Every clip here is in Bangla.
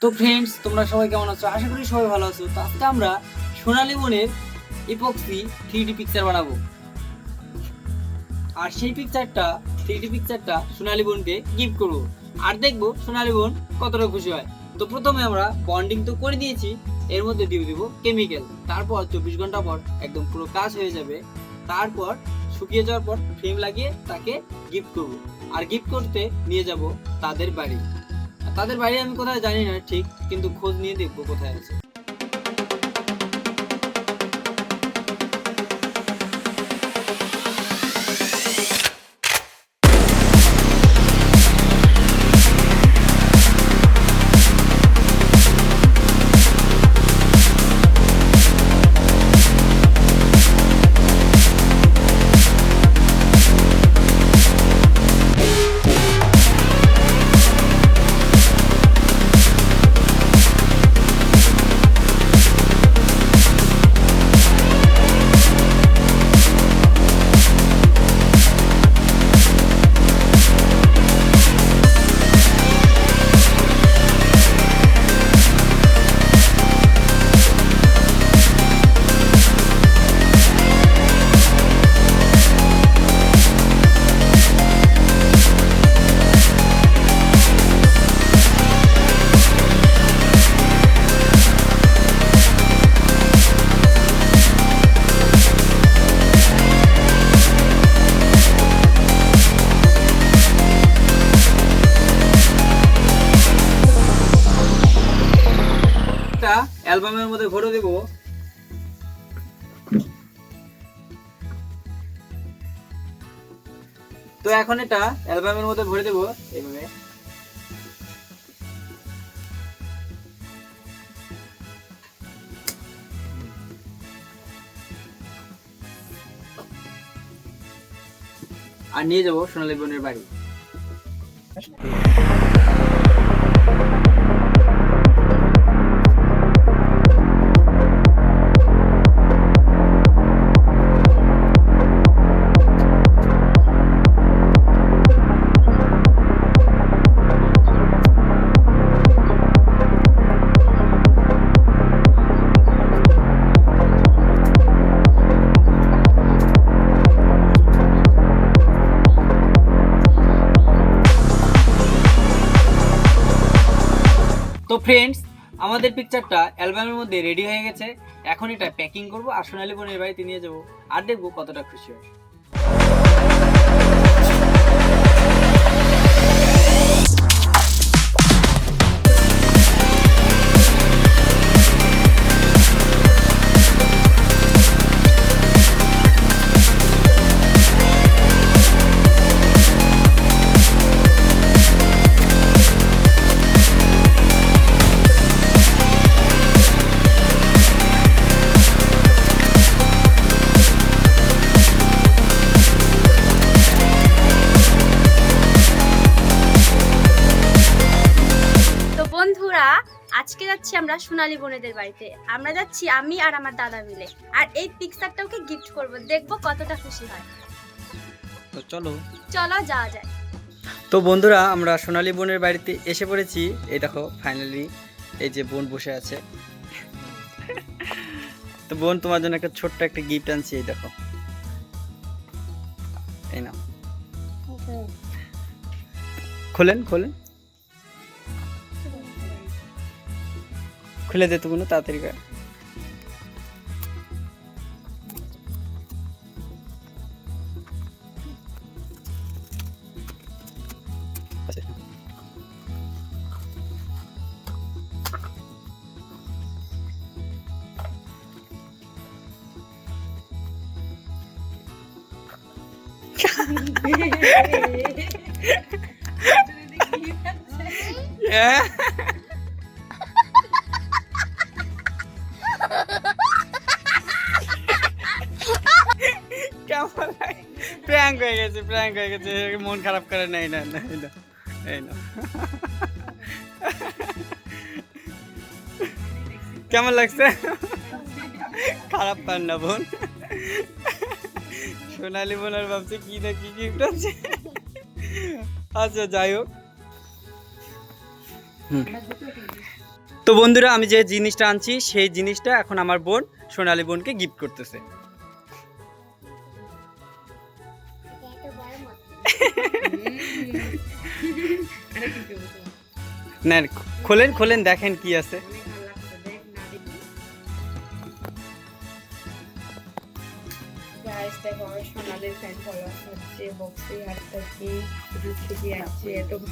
তো ফ্রেন্ডস, তোমরা সবাই কেমন আছো? আশা করি সবাই ভালো আছো। তো আজকে আমরা সোনালী বোনের ইপক্সি 3D পিকচার বানাবো। আর সেই পিকচারটা সোনালী বোনকে গিফট করব। আর দেখবো সোনালী বোন কতটা খুশি হয়। তো প্রথমে আমরা বন্ডিং তো করে দিয়েছি, এর মধ্যে দিয়ে দিব কেমিক্যাল। তারপর 24 ঘন্টা পর একদম পুরো কাজ হয়ে যাবে। তারপর শুকিয়ে যাওয়ার পর ফ্রেম লাগিয়ে তাকে গিফট করব। আর গিফট করতে নিয়ে যাব তাদের বাড়ি। তাদের বাড়ি আমি কোথায় জানি না ঠিক, কিন্তু খোঁজ নিয়ে দেখবো কোথায় আছে। একটা অ্যালবামের মধ্যে ভরে দেব। তো এখন এটা অ্যালবামের মধ্যে ভরে দেব এইভাবে। আর নিয়ে যাব সোনালী বোনের বাড়ি। তো ফ্রেন্ডস, আমাদের পিকচারটা অ্যালবামের মধ্যে রেডি হয়ে গেছে। এখন এটা প্যাকিং করব আর সোনালী বোনের বাড়িতে নিয়ে যাব। আর দেখবো কতটা খুশি হয়। তো বন্ধুরা, আজকে যাচ্ছি আমরা সোনালী বোনেদের বাড়িতে। আমরা যাচ্ছি আমি আর আমার দাদা মিলে। আর এই পিকচারটা ওকে গিফট করব, দেখবো কতটা খুশি হয়। তো চলো যাওয়া যায়। তো বন্ধুরা, আমরা সোনালী বোনের বাড়িতে এসে পড়েছি। এই দেখো ফাইনালি এই যে বোন বসে আছে। তো বোন, তোমার জন্য একটা ছোট্ট একটা গিফট আনছি। এই দেখো, এই নাও। খোলেন খোলেন, খুলে দে তো কোনো তাড়াতাড়ি করে। কেমন লাগে? প্র্যাঙ্ক হয়ে গেছে, প্র্যাঙ্ক হয়ে গেছে। মন খারাপ করে না, এই না না, এই না, এই না। কেমন লাগছে? খারাপ পান না বোন। সোনালী বোন আর ভাবছে কি না কি গিফট আছে। আচ্ছা যাই হোক। তো বন্ধুরা, আমি যে জিনিসটা আনছি সেই জিনিসটা এখন আমার বোন সোনালী বোনকে গিফট করতেছে। না, খোলেন খোলেন, দেখেন কি আছে।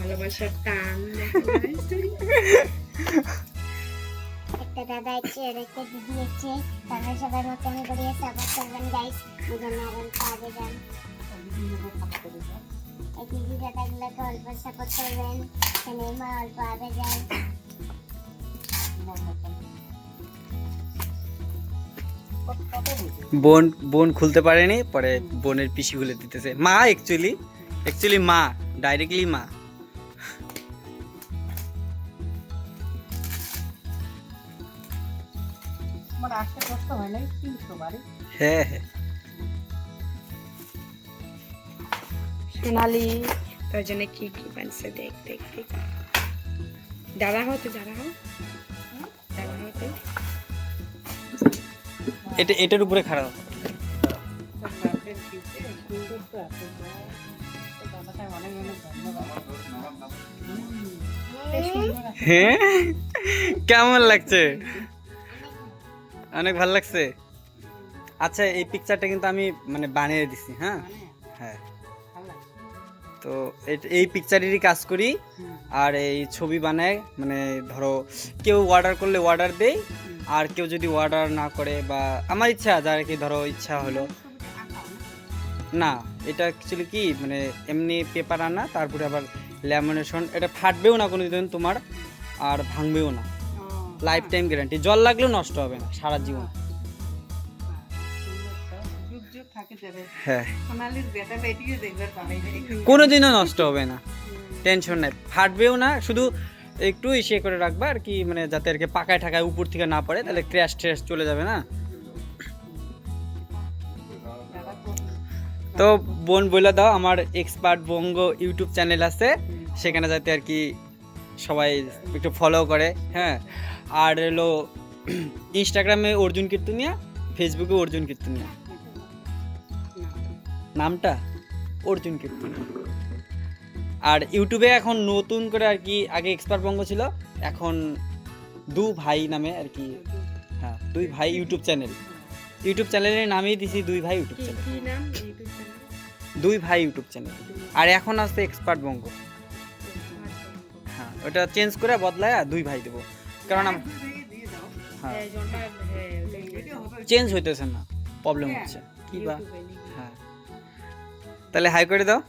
ভালোবাসার টান একটা দাদা আছে আর একটা দিদি আছে, তারা সবাই মতন করে সাপোর্ট করবেন গাইস, যেন আরো আগে যান। এই দিদি দাদাগুলোকে অল্প সাপোর্ট করবেন, যেন মা অল্প আগে যায়। বোন বোন খুলতে পারেনি, পরে বোনের পিসি খুলে দিতেছে। মা অ্যাকচুয়ালি মা, ডাইরেক্টলি মা। হ্যাঁ হ্যাঁ। সোনালি তোর জন্য কি কি বানছে, দেখ দেখ দেখ। দাদা হতে এটার উপরে খারাপ। হ্যাঁ, কেমন লাগছে? অনেক ভালো লাগছে। আচ্ছা, এই পিকচারটা কিন্তু আমি মানে বানিয়ে দিছি। হ্যাঁ হ্যাঁ, তো এই পিকচারেরই কাজ করি, আর এই ছবি বানায়। মানে ধরো কেউ অর্ডার করলে অর্ডার দেই, আর কেউ যদি অর্ডার না করে বা আমার ইচ্ছা, যার কি ধরো ইচ্ছা হলো না, এটা অ্যাকচুয়ালি কি মানে এমনি পেপার আনা, তারপরে আবার ল্যামিনেশন। এটা ফাটবেও না কোনোদিন তোমার, আর ভাঙবেও না, লাইফ টাইম গ্যারান্টি। জল লাগলেও নষ্ট হবে না সারা জীবন। হ্যাঁ, কোনোদিনও নষ্ট হবে না, টেনশন নাই। ফাটবেও না, শুধু একটু ইসে করে রাখবা আর কি, মানে যাতে আর কি পাকায় ঠাকায় উপর থেকে না পড়ে, তাহলে ক্র্যাশ ট্র্যাশ চলে যাবে না। তো বোন বলে দাও, আমার এক্সপার্ট বঙ্গ ইউটিউব চ্যানেল আছে, সেখানে যাতে আর কি সবাই একটু ফলো করে। হ্যাঁ, আর হলো ইনস্টাগ্রামে অর্জুন কীর্তনিয়া, ফেসবুকে অর্জুন কীর্তনিয়া, নামটা অর্জুন কীর্তনিয়া। আর ইউটিউবে এখন নতুন করে আর কি, আগে এক্সপার্ট বঙ্গ ছিল, এখন দু ভাই নামে আর কি। হ্যাঁ, দুই ভাই ইউটিউব চ্যানেলের নামেই দিছি দুই ভাই ইউটিউব চ্যানেল। দুই ভাই ইউটিউব চ্যানেল, আর এখন আসছে এক্সপার্ট বঙ্গ। হ্যাঁ, ওটা চেঞ্জ করে বদলায় দুই ভাই দেবো, কারণ হ্যাঁ চেঞ্জ হইতেছে না, প্রবলেম হচ্ছে কি বা। হ্যাঁ, তাহলে হাই করে দাও।